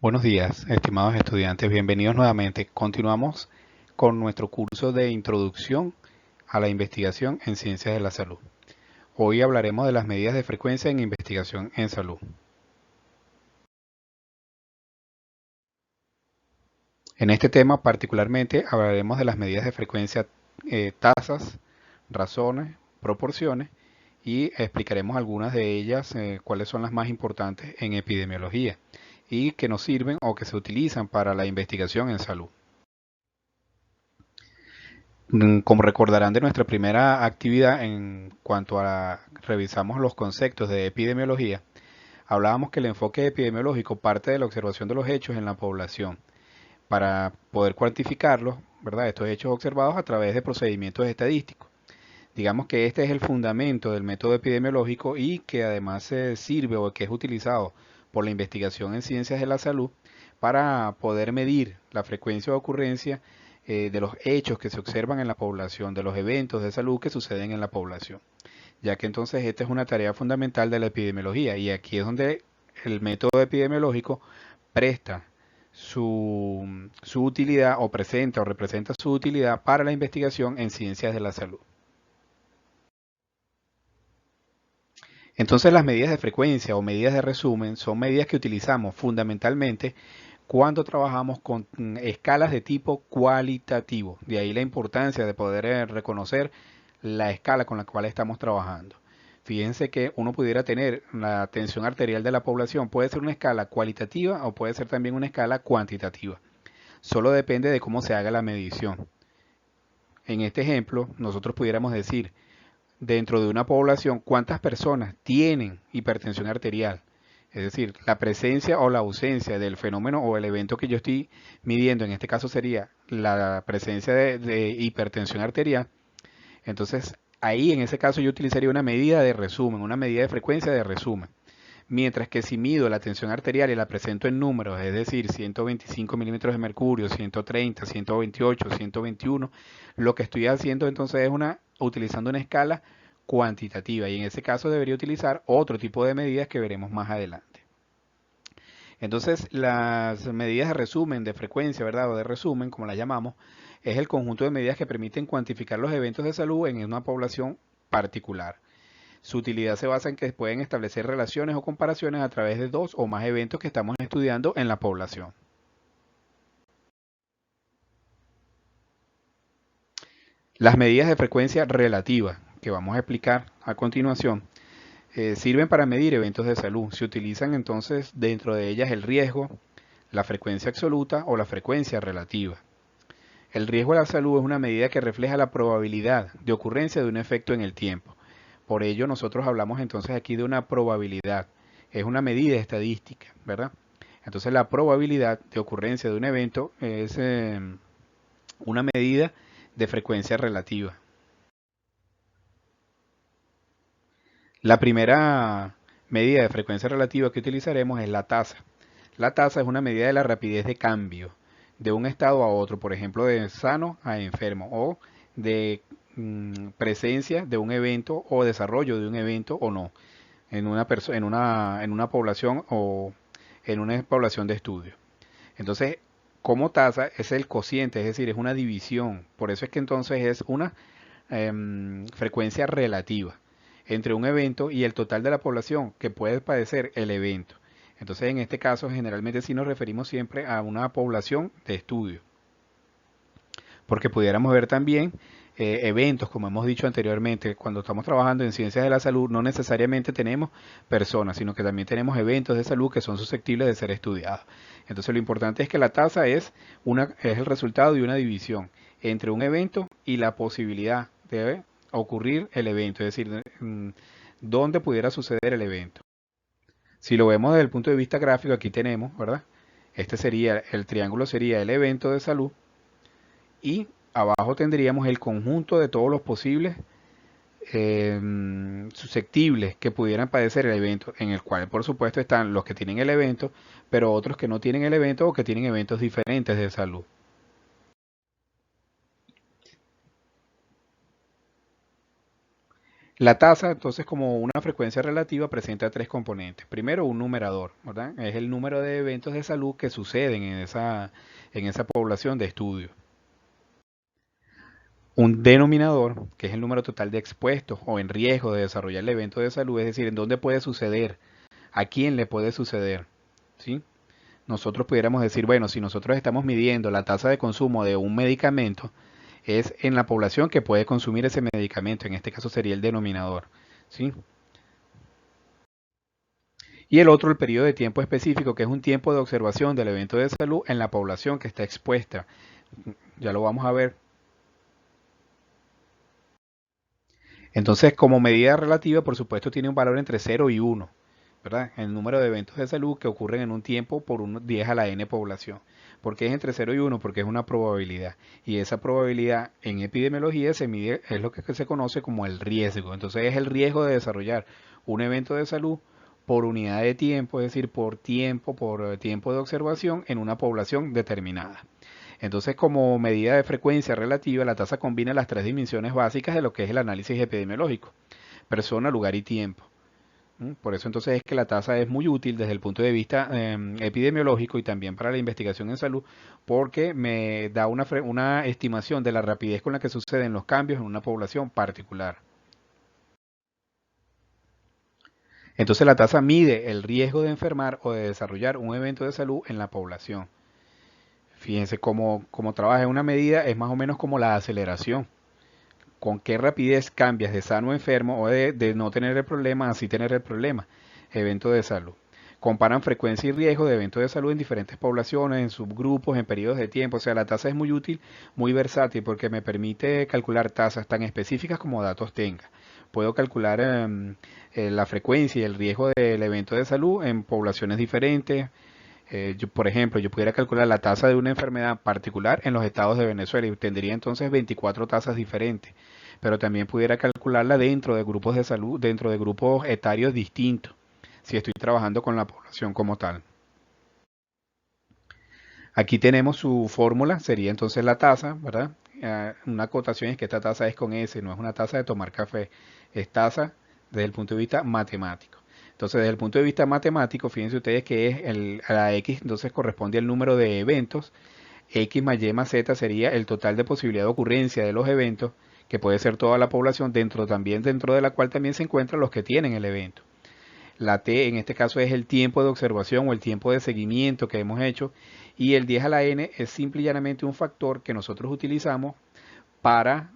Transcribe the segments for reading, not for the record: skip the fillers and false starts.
Buenos días, estimados estudiantes, bienvenidos nuevamente. Continuamos con nuestro curso de introducción a la investigación en ciencias de la salud. Hoy hablaremos de las medidas de frecuencia en investigación en salud. En este tema particularmente hablaremos de las medidas de frecuencia, tasas, razones, proporciones y explicaremos algunas de ellas, cuáles son las más importantes en epidemiología y que nos sirven o que se utilizan para la investigación en salud. Como recordarán de nuestra primera actividad en cuanto a revisamos los conceptos de epidemiología, hablábamos que el enfoque epidemiológico parte de la observación de los hechos en la población para poder cuantificarlos, ¿verdad? Estos hechos observados a través de procedimientos estadísticos. Digamos que este es el fundamento del método epidemiológico y que además se sirve o que es utilizado por la investigación en ciencias de la salud para poder medir la frecuencia o ocurrencia de los hechos que se observan en la población, de los eventos de salud que suceden en la población, ya que entonces esta es una tarea fundamental de la epidemiología y aquí es donde el método epidemiológico presta su utilidad o presenta o representa su utilidad para la investigación en ciencias de la salud. Entonces las medidas de frecuencia o medidas de resumen son medidas que utilizamos fundamentalmente cuando trabajamos con escalas de tipo cualitativo. De ahí la importancia de poder reconocer la escala con la cual estamos trabajando. Fíjense que uno pudiera tener la tensión arterial de la población, puede ser una escala cualitativa o puede ser también una escala cuantitativa. Solo depende de cómo se haga la medición. En este ejemplo, nosotros pudiéramos decir, dentro de una población, cuántas personas tienen hipertensión arterial. Es decir, la presencia o la ausencia del fenómeno o el evento que yo estoy midiendo, en este caso sería la presencia de hipertensión arterial. Entonces, ahí en ese caso yo utilizaría una medida de resumen, una medida de frecuencia de resumen. Mientras que si mido la tensión arterial y la presento en números, es decir, 125 milímetros de mercurio, 130, 128, 121, lo que estoy haciendo entonces es utilizando una escala cuantitativa y en ese caso debería utilizar otro tipo de medidas que veremos más adelante. Entonces, las medidas de resumen, de frecuencia, ¿verdad? O de resumen, como las llamamos, es el conjunto de medidas que permiten cuantificar los eventos de salud en una población particular. Su utilidad se basa en que pueden establecer relaciones o comparaciones a través de dos o más eventos que estamos estudiando en la población. Las medidas de frecuencia relativa, que vamos a explicar a continuación, sirven para medir eventos de salud. Se utilizan entonces dentro de ellas el riesgo, la frecuencia absoluta o la frecuencia relativa. El riesgo a la salud es una medida que refleja la probabilidad de ocurrencia de un efecto en el tiempo. Por ello nosotros hablamos entonces aquí de una probabilidad. Es una medida estadística, ¿verdad? Entonces la probabilidad de ocurrencia de un evento es una medida de frecuencia relativa. La primera medida de frecuencia relativa que utilizaremos es la tasa. La tasa es una medida de la rapidez de cambio de un estado a otro, por ejemplo, de sano a enfermo, o de presencia de un evento o desarrollo de un evento o no, en una población o en una población de estudio. Entonces, como tasa es el cociente, es decir, es una división. Por eso es que entonces es una frecuencia relativa entre un evento y el total de la población que puede padecer el evento. Entonces, en este caso, generalmente sí nos referimos siempre a una población de estudio, porque pudiéramos ver también eventos, como hemos dicho anteriormente, cuando estamos trabajando en ciencias de la salud, no necesariamente tenemos personas, sino que también tenemos eventos de salud que son susceptibles de ser estudiados. Entonces, lo importante es que la tasa es el resultado de una división entre un evento y la posibilidad de ocurrir el evento, es decir, dónde pudiera suceder el evento. Si lo vemos desde el punto de vista gráfico, aquí tenemos, ¿verdad? Este sería, el triángulo sería el evento de salud y abajo tendríamos el conjunto de todos los posibles susceptibles que pudieran padecer el evento, en el cual por supuesto están los que tienen el evento, pero otros que no tienen el evento o que tienen eventos diferentes de salud. La tasa, entonces, como una frecuencia relativa, presenta tres componentes. Primero, un numerador, ¿verdad? Es el número de eventos de salud que suceden en esa población de estudio. Un denominador, que es el número total de expuestos o en riesgo de desarrollar el evento de salud, es decir, en dónde puede suceder, a quién le puede suceder, ¿sí? Nosotros pudiéramos decir, bueno, si nosotros estamos midiendo la tasa de consumo de un medicamento, es en la población que puede consumir ese medicamento, en este caso sería el denominador, ¿sí? Y el otro, el periodo de tiempo específico, que es un tiempo de observación del evento de salud en la población que está expuesta. Ya lo vamos a ver. Entonces, como medida relativa, por supuesto, tiene un valor entre 0 y 1, ¿verdad? El número de eventos de salud que ocurren en un tiempo por 10 a la n población. ¿Por qué es entre 0 y 1? Porque es una probabilidad. Y esa probabilidad en epidemiología se mide, es lo que se conoce como el riesgo. Entonces, es el riesgo de desarrollar un evento de salud por unidad de tiempo, es decir, por tiempo de observación en una población determinada. Entonces, como medida de frecuencia relativa, la tasa combina las tres dimensiones básicas de lo que es el análisis epidemiológico: persona, lugar y tiempo. Por eso entonces es que la tasa es muy útil desde el punto de vista epidemiológico y también para la investigación en salud, porque me da una estimación de la rapidez con la que suceden los cambios en una población particular. Entonces la tasa mide el riesgo de enfermar o de desarrollar un evento de salud en la población. Fíjense cómo trabaja en una medida, es más o menos como la aceleración. Con qué rapidez cambias de sano a enfermo o de no tener el problema a sí tener el problema. Evento de salud. Comparan frecuencia y riesgo de eventos de salud en diferentes poblaciones, en subgrupos, en periodos de tiempo. O sea, la tasa es muy útil, muy versátil, porque me permite calcular tasas tan específicas como datos tenga. Puedo calcular la frecuencia y el riesgo del evento de salud en poblaciones diferentes. Por ejemplo, yo pudiera calcular la tasa de una enfermedad particular en los estados de Venezuela y tendría entonces 24 tasas diferentes, pero también pudiera calcularla dentro de grupos de salud, dentro de grupos etarios distintos, si estoy trabajando con la población como tal. Aquí tenemos su fórmula, sería entonces la tasa, ¿verdad? Una acotación es que esta tasa es con S, no es una taza de tomar café, es tasa desde el punto de vista matemático. Entonces, desde el punto de vista matemático, fíjense ustedes que a la X entonces corresponde al número de eventos, X más Y más Z sería el total de posibilidad de ocurrencia de los eventos, que puede ser toda la población, dentro de la cual también se encuentran los que tienen el evento. La T en este caso es el tiempo de observación o el tiempo de seguimiento que hemos hecho, y el 10 a la n es simple y llanamente un factor que nosotros utilizamos para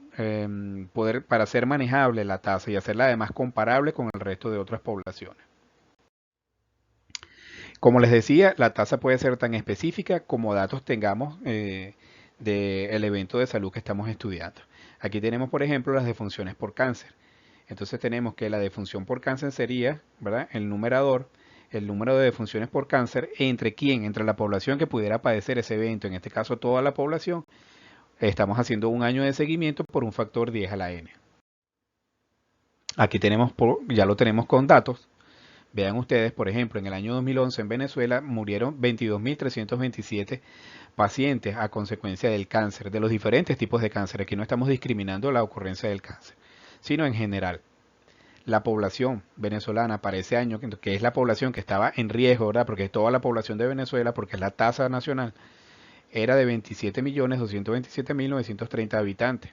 para hacer manejable la tasa y hacerla además comparable con el resto de otras poblaciones. Como les decía, la tasa puede ser tan específica como datos tengamos del evento de salud que estamos estudiando. Aquí tenemos, por ejemplo, las defunciones por cáncer. Entonces tenemos que la defunción por cáncer sería, ¿verdad?, el numerador, el número de defunciones por cáncer, ¿entre quién? Entre la población que pudiera padecer ese evento, en este caso toda la población. Estamos haciendo un año de seguimiento por un factor 10 a la n. Aquí tenemos, ya lo tenemos con datos. Vean ustedes, por ejemplo, en el año 2011 en Venezuela murieron 22.327 pacientes a consecuencia del cáncer, de los diferentes tipos de cáncer. Aquí no estamos discriminando la ocurrencia del cáncer, sino en general. La población venezolana para ese año, que es la población que estaba en riesgo, ¿verdad? Porque toda la población de Venezuela, porque es la tasa nacional, era de 27.227.930 habitantes.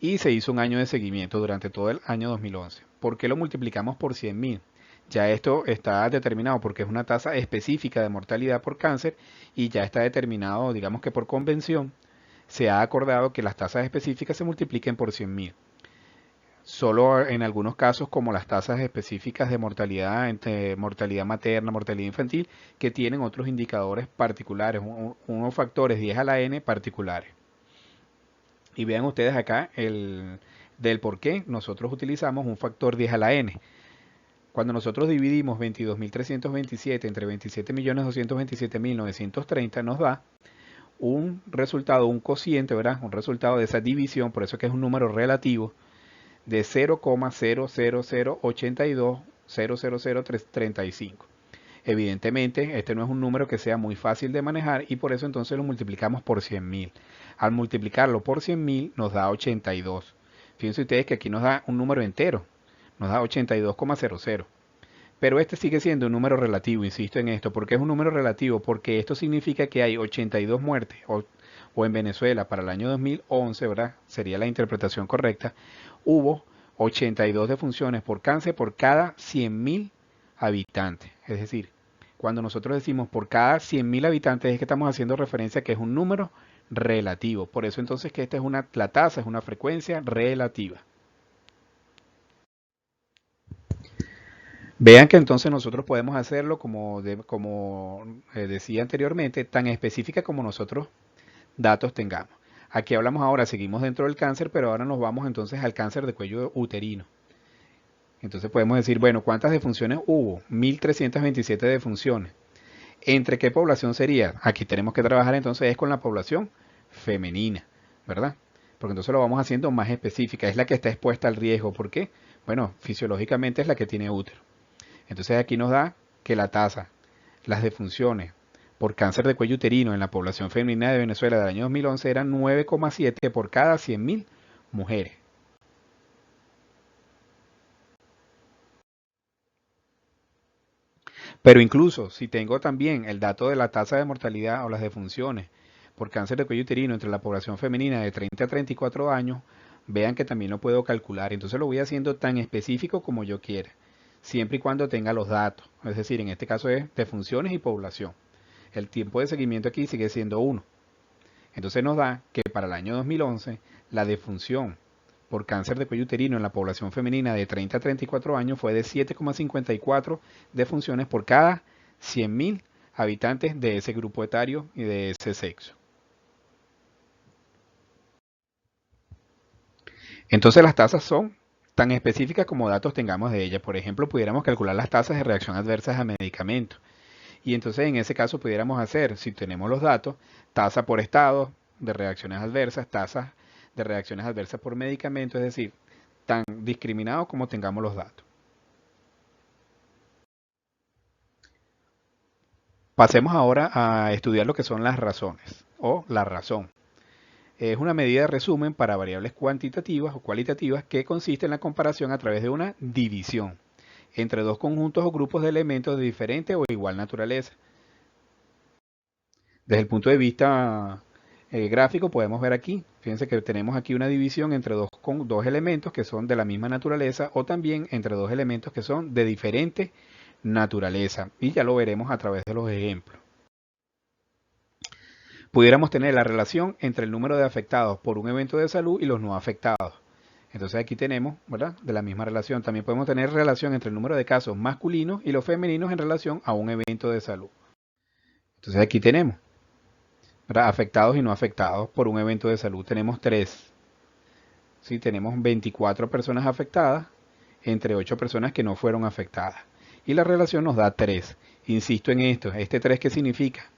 Y se hizo un año de seguimiento durante todo el año 2011. ¿Por qué lo multiplicamos por 100.000? Ya esto está determinado porque es una tasa específica de mortalidad por cáncer y ya está determinado, digamos que por convención, se ha acordado que las tasas específicas se multipliquen por 100.000. Solo en algunos casos, como las tasas específicas de mortalidad, entre mortalidad materna, mortalidad infantil, que tienen otros indicadores particulares, unos factores 10 a la n particulares. Y vean ustedes acá del por qué nosotros utilizamos un factor 10 a la n. Cuando nosotros dividimos 22.327 entre 27.227.930 nos da un resultado, un cociente, ¿verdad? Un resultado de esa división, por eso que es un número relativo, de 0,008200035. Evidentemente, este no es un número que sea muy fácil de manejar y por eso entonces lo multiplicamos por 100.000. Al multiplicarlo por 100.000 nos da 82. Fíjense ustedes que aquí nos da un número entero. nos da 82,00. Pero este sigue siendo un número relativo, insisto en esto. ¿Por qué es un número relativo? Porque esto significa que hay 82 muertes, o en Venezuela para el año 2011, ¿verdad? Sería la interpretación correcta. Hubo 82 defunciones por cáncer por cada 100.000 habitantes. Es decir, cuando nosotros decimos por cada 100.000 habitantes es que estamos haciendo referencia a que es un número relativo. Por eso entonces que esta es la tasa es una frecuencia relativa. Vean que entonces nosotros podemos hacerlo como decía anteriormente, tan específica como nosotros datos tengamos. Aquí hablamos ahora, seguimos dentro del cáncer, pero ahora nos vamos entonces al cáncer de cuello uterino. Entonces podemos decir, bueno, ¿cuántas defunciones hubo? 1.327 defunciones. ¿Entre qué población sería? Aquí tenemos que trabajar entonces es con la población femenina, ¿verdad? Porque entonces lo vamos haciendo más específica, es la que está expuesta al riesgo. ¿Por qué? Bueno, fisiológicamente es la que tiene útero. Entonces aquí nos da que la tasa, las defunciones por cáncer de cuello uterino en la población femenina de Venezuela del año 2011 eran 9,7 por cada 100.000 mujeres. Pero incluso si tengo también el dato de la tasa de mortalidad o las defunciones por cáncer de cuello uterino entre la población femenina de 30 a 34 años, vean que también lo puedo calcular. Entonces lo voy haciendo tan específico como yo quiera, siempre y cuando tenga los datos. Es decir, en este caso es defunciones y población. El tiempo de seguimiento aquí sigue siendo 1. Entonces nos da que para el año 2011 la defunción por cáncer de cuello uterino en la población femenina de 30 a 34 años fue de 7,54 defunciones por cada 100.000 habitantes de ese grupo etario y de ese sexo. Entonces las tasas son tan específicas como datos tengamos de ellas. Por ejemplo, pudiéramos calcular las tasas de reacción adversas a medicamentos. Y entonces en ese caso pudiéramos hacer, si tenemos los datos, tasa por estado de reacciones adversas, tasas de reacciones adversas por medicamento, es decir, tan discriminados como tengamos los datos. Pasemos ahora a estudiar lo que son las razones o la razón. Es una medida de resumen para variables cuantitativas o cualitativas que consiste en la comparación a través de una división entre dos conjuntos o grupos de elementos de diferente o igual naturaleza. Desde el punto de vista gráfico podemos ver aquí, fíjense que tenemos aquí una división entre dos elementos que son de la misma naturaleza o también entre dos elementos que son de diferente naturaleza. Y ya lo veremos a través de los ejemplos. Pudiéramos tener la relación entre el número de afectados por un evento de salud y los no afectados. Entonces aquí tenemos, ¿verdad? De la misma relación. También podemos tener relación entre el número de casos masculinos y los femeninos en relación a un evento de salud. Entonces aquí tenemos, ¿verdad? Afectados y no afectados por un evento de salud. Tenemos 3. ¿Sí? Tenemos 24 personas afectadas entre 8 personas que no fueron afectadas. Y la relación nos da 3. Insisto en esto. ¿Este 3 qué significa?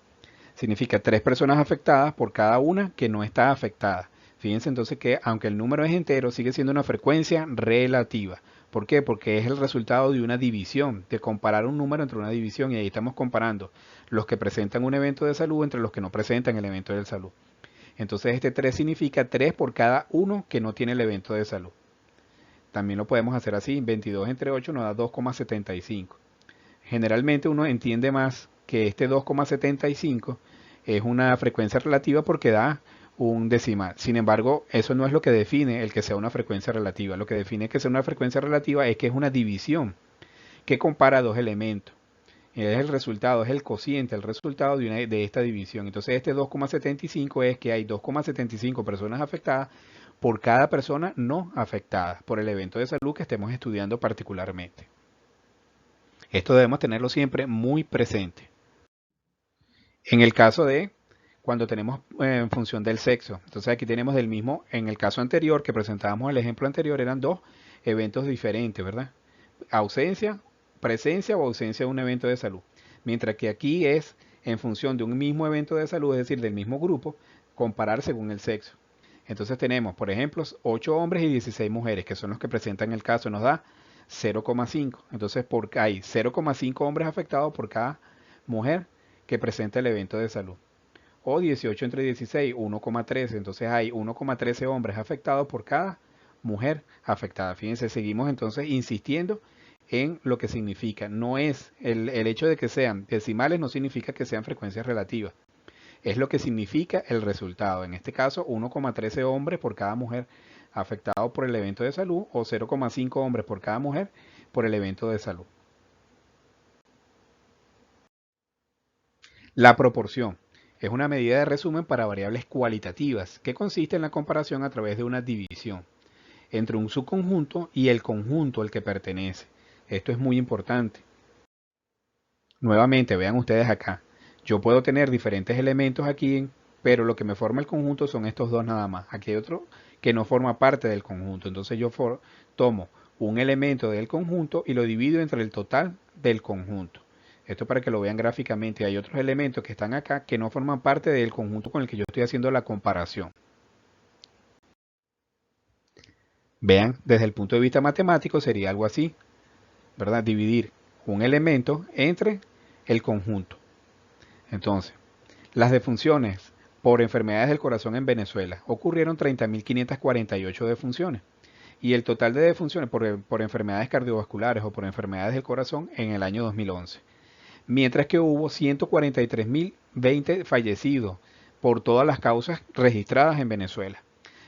Significa 3 personas afectadas por cada una que no está afectada. Fíjense entonces que aunque el número es entero, sigue siendo una frecuencia relativa. ¿Por qué? Porque es el resultado de una división, de comparar un número entre una división, y ahí estamos comparando los que presentan un evento de salud entre los que no presentan el evento de salud. Entonces este 3 significa 3 por cada uno que no tiene el evento de salud. También lo podemos hacer así, 22 entre 8 nos da 2,75. Generalmente uno entiende más que este 2,75 es una frecuencia relativa porque da un decimal. Sin embargo, eso no es lo que define el que sea una frecuencia relativa. Lo que define que sea una frecuencia relativa es que es una división que compara dos elementos. Es el resultado, es el cociente, el resultado de esta división. Entonces este 2,75 es que hay 2,75 personas afectadas por cada persona no afectada por el evento de salud que estemos estudiando particularmente. Esto debemos tenerlo siempre muy presente. En el caso de cuando tenemos en función del sexo, entonces aquí tenemos del mismo, en el caso anterior que presentábamos el ejemplo anterior, eran dos eventos diferentes, ¿verdad? Ausencia, presencia o ausencia de un evento de salud. Mientras que aquí es en función de un mismo evento de salud, es decir, del mismo grupo, comparar según el sexo. Entonces tenemos, por ejemplo, 8 hombres y 16 mujeres, que son los que presentan el caso, nos da 0,5. Entonces hay 0,5 hombres afectados por cada mujer que presenta el evento de salud. O 18 entre 16, 1,13. Entonces hay 1,13 hombres afectados por cada mujer afectada. Fíjense, seguimos entonces insistiendo en lo que significa. No es el hecho de que sean decimales, no significa que sean frecuencias relativas. Es lo que significa el resultado. En este caso, 1,13 hombres por cada mujer afectado por el evento de salud o 0,5 hombres por cada mujer por el evento de salud. La proporción es una medida de resumen para variables cualitativas que consiste en la comparación a través de una división entre un subconjunto y el conjunto al que pertenece. Esto es muy importante. Nuevamente, vean ustedes acá. Yo puedo tener diferentes elementos aquí, pero lo que me forma el conjunto son estos dos nada más. Aquí hay otro que no forma parte del conjunto. Entonces yo tomo un elemento del conjunto y lo divido entre el total del conjunto. Esto para que lo vean gráficamente. Hay otros elementos que están acá que no forman parte del conjunto con el que yo estoy haciendo la comparación. Vean, desde el punto de vista matemático sería algo así, ¿verdad? Dividir un elemento entre el conjunto. Entonces, las defunciones por enfermedades del corazón en Venezuela ocurrieron 30.548 defunciones y el total de defunciones por enfermedades cardiovasculares o por enfermedades del corazón en el año 2011. Mientras que hubo 143.020 fallecidos por todas las causas registradas en Venezuela.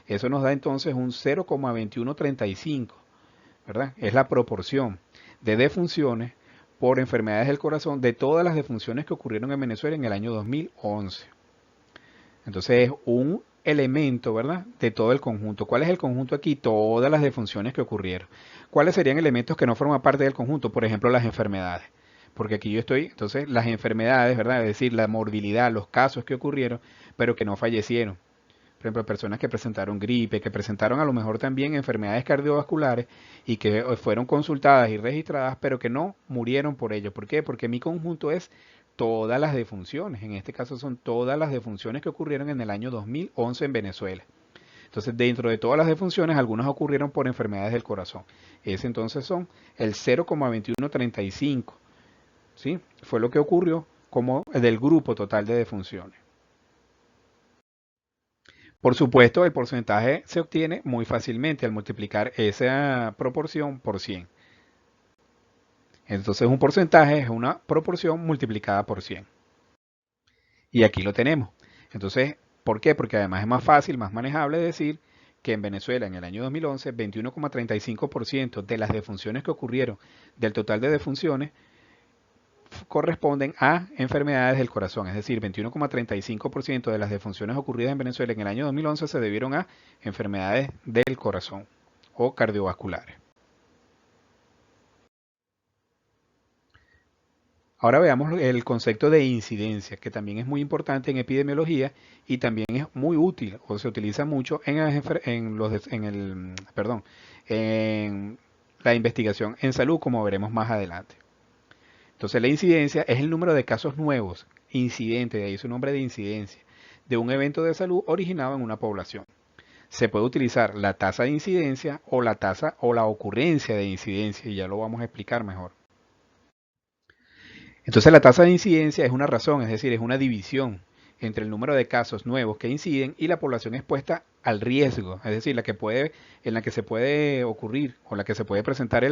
Eso nos da entonces un 0,2135, ¿verdad? Es la proporción de defunciones por enfermedades del corazón de todas las defunciones que ocurrieron en Venezuela en el año 2011. Entonces es un elemento, ¿verdad? De todo el conjunto. ¿Cuál es el conjunto aquí? Todas las defunciones que ocurrieron. ¿Cuáles serían elementos que no forman parte del conjunto? Por ejemplo, las enfermedades. Porque aquí yo estoy, entonces, las enfermedades, ¿verdad? Es decir, la morbilidad, los casos que ocurrieron, pero que no fallecieron. Por ejemplo, personas que presentaron gripe, que presentaron a lo mejor también enfermedades cardiovasculares y que fueron consultadas y registradas, pero que no murieron por ello. ¿Por qué? Porque mi conjunto es todas las defunciones. En este caso son todas las defunciones que ocurrieron en el año 2011 en Venezuela. Entonces, dentro de todas las defunciones, algunas ocurrieron por enfermedades del corazón. Ese entonces son el 0,2135. ¿Sí? Fue lo que ocurrió como del grupo total de defunciones. Por supuesto, el porcentaje se obtiene muy fácilmente al multiplicar esa proporción por 100. Entonces un porcentaje es una proporción multiplicada por 100. Y aquí lo tenemos. Entonces, ¿por qué? Porque además es más fácil, más manejable decir que en Venezuela en el año 2011, 21,35% de las defunciones que ocurrieron del total de defunciones corresponden a enfermedades del corazón, es decir, 21,35% de las defunciones ocurridas en Venezuela en el año 2011 se debieron a enfermedades del corazón o cardiovasculares. Ahora veamos el concepto de incidencia, que también es muy importante en epidemiología y también es muy útil o se utiliza mucho en la investigación en salud, como veremos más adelante. Entonces la incidencia es el número de casos nuevos, incidente, de ahí su nombre de incidencia, de un evento de salud originado en una población. Se puede utilizar la tasa de incidencia o la tasa o la ocurrencia de incidencia y ya lo vamos a explicar mejor. Entonces la tasa de incidencia es una razón, es decir, es una división entre el número de casos nuevos que inciden y la población expuesta al riesgo, es decir, en la que se puede ocurrir o la que se puede presentar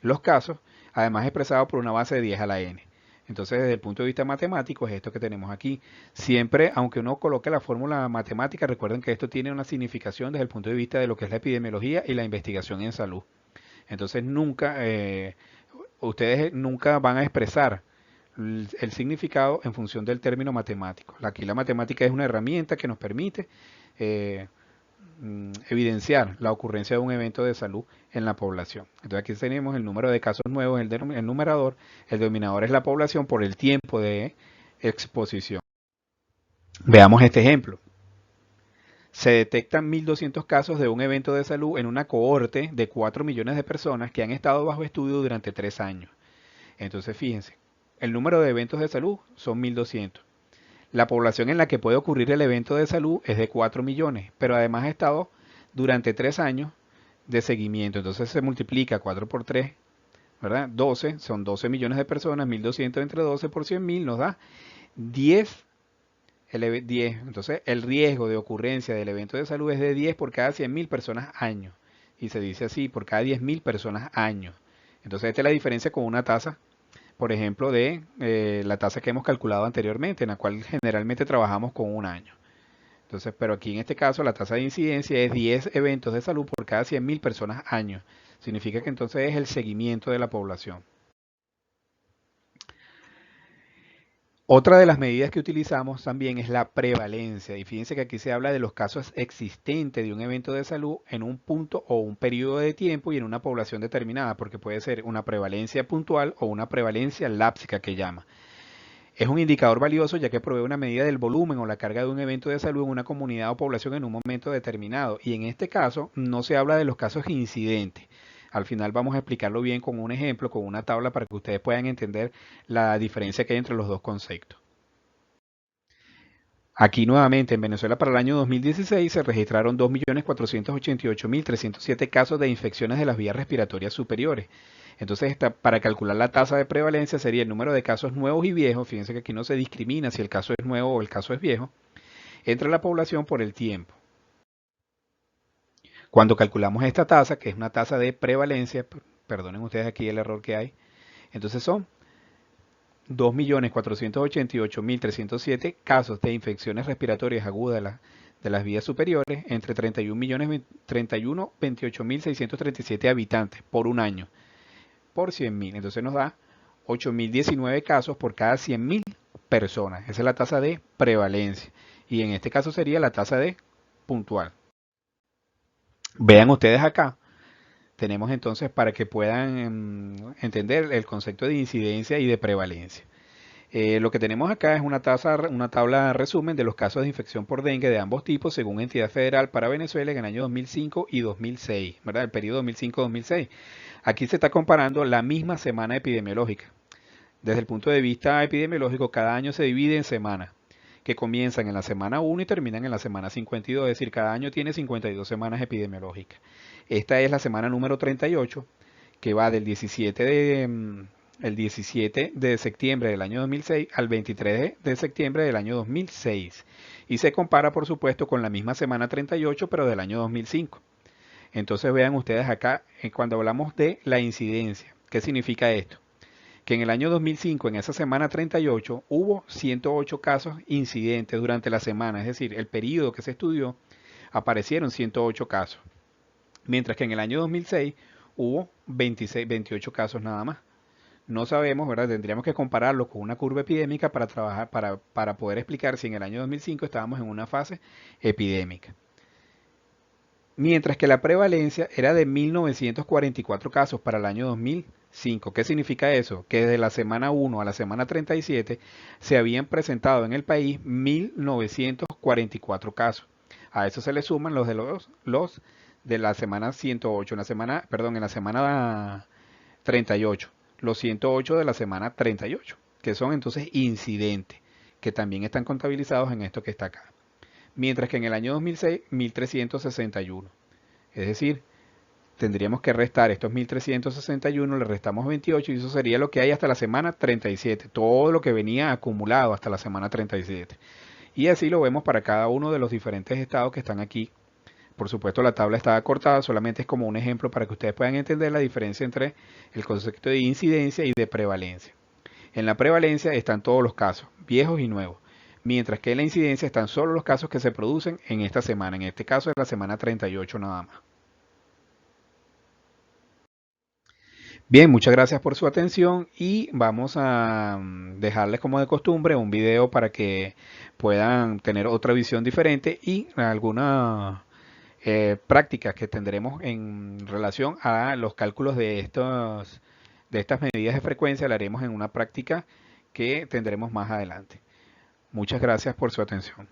los casos, además expresado por una base de 10 a la n. Entonces, desde el punto de vista matemático, es esto que tenemos aquí. Siempre, aunque uno coloque la fórmula matemática, recuerden que esto tiene una significación desde el punto de vista de lo que es la epidemiología y la investigación en salud. Entonces, ustedes nunca van a expresar el significado en función del término matemático. Aquí la matemática es una herramienta que nos permite eh, evidenciar la ocurrencia de un evento de salud en la población. Entonces aquí tenemos el número de casos nuevos, el numerador, el denominador es la población por el tiempo de exposición. Veamos este ejemplo. Se detectan 1.200 casos de un evento de salud en una cohorte de 4 millones de personas que han estado bajo estudio durante 3 años. Entonces fíjense, el número de eventos de salud son 1.200. La población en la que puede ocurrir el evento de salud es de 4 millones, pero además ha estado durante 3 años de seguimiento. Entonces se multiplica 4 por 3, ¿verdad? 12, son 12 millones de personas, 1.200 entre 12 por 100.000 nos da 10. 10. Entonces el riesgo de ocurrencia del evento de salud es de 10 por cada 100.000 personas año. y se dice así, por cada 10.000 personas año. Entonces esta es la diferencia con una tasa, por ejemplo, de la tasa que hemos calculado anteriormente, en la cual generalmente trabajamos con un año. Entonces, pero aquí en este caso la tasa de incidencia es 10 eventos de salud por cada 100.000 personas año. Significa que entonces es el seguimiento de la población. Otra de las medidas que utilizamos también es la prevalencia. Y fíjense que aquí se habla de los casos existentes de un evento de salud en un punto o un periodo de tiempo y en una población determinada, porque puede ser una prevalencia puntual o una prevalencia lápsica que llama. Es un indicador valioso ya que provee una medida del volumen o la carga de un evento de salud en una comunidad o población en un momento determinado. Y en este caso no se habla de los casos incidentes. Al final vamos a explicarlo bien con un ejemplo, con una tabla para que ustedes puedan entender la diferencia que hay entre los dos conceptos. Aquí nuevamente en Venezuela para el año 2016 se registraron 2.488.307 casos de infecciones de las vías respiratorias superiores. Entonces, para calcular la tasa de prevalencia sería el número de casos nuevos y viejos, fíjense que aquí no se discrimina si el caso es nuevo o el caso es viejo, entre la población por el tiempo. Cuando calculamos esta tasa, que es una tasa de prevalencia, perdonen ustedes aquí el error que hay, entonces son 2.488.307 casos de infecciones respiratorias agudas de las vías superiores entre 31.028.637 habitantes por un año, por 100.000. Entonces nos da 8.019 casos por cada 100.000 personas. Esa es la tasa de prevalencia. Y en este caso sería la tasa de puntual. Vean ustedes acá. Tenemos entonces para que puedan entender el concepto de incidencia y de prevalencia. Lo que tenemos acá es una tabla de resumen de los casos de infección por dengue de ambos tipos según entidad federal para Venezuela en el año 2005 y 2006, ¿verdad? El periodo 2005-2006. Aquí se está comparando la misma semana epidemiológica. Desde el punto de vista epidemiológico, cada año se divide en semanas, que comienzan en la semana 1 y terminan en la semana 52, es decir, cada año tiene 52 semanas epidemiológicas. Esta es la semana número 38, que va del 17 de septiembre del año 2006 al 23 de septiembre del año 2006. Y se compara, por supuesto, con la misma semana 38, pero del año 2005. Entonces vean ustedes acá, cuando hablamos de la incidencia, ¿qué significa esto? Que en el año 2005, en esa semana 38, hubo 108 casos incidentes durante la semana, es decir, el periodo que se estudió, aparecieron 108 casos. Mientras que en el año 2006 hubo 28 casos nada más. No sabemos, ¿verdad? Tendríamos que compararlo con una curva epidémica para trabajar, para poder explicar si en el año 2005 estábamos en una fase epidémica. Mientras que la prevalencia era de 1.944 casos para el año 2005. ¿Qué significa eso? Que desde la semana 1 a la semana 37 se habían presentado en el país 1.944 casos. A eso se le suman los de la semana 108, en la semana 38, los 108 de la semana 38, que son entonces incidentes, que también están contabilizados en esto que está acá. Mientras que en el año 2006, 1.361. Es decir, tendríamos que restar estos 1.361, le restamos 28 y eso sería lo que hay hasta la semana 37, todo lo que venía acumulado hasta la semana 37. Y así lo vemos para cada uno de los diferentes estados que están aquí. Por supuesto, la tabla está cortada, solamente es como un ejemplo para que ustedes puedan entender la diferencia entre el concepto de incidencia y de prevalencia. En la prevalencia están todos los casos, viejos y nuevos, mientras que en la incidencia están solo los casos que se producen en esta semana, en este caso es la semana 38 nada más. Bien, muchas gracias por su atención y vamos a dejarles como de costumbre un video para que puedan tener otra visión diferente y algunas prácticas que tendremos en relación a los cálculos de estas medidas de frecuencia, la haremos en una práctica que tendremos más adelante. Muchas gracias por su atención.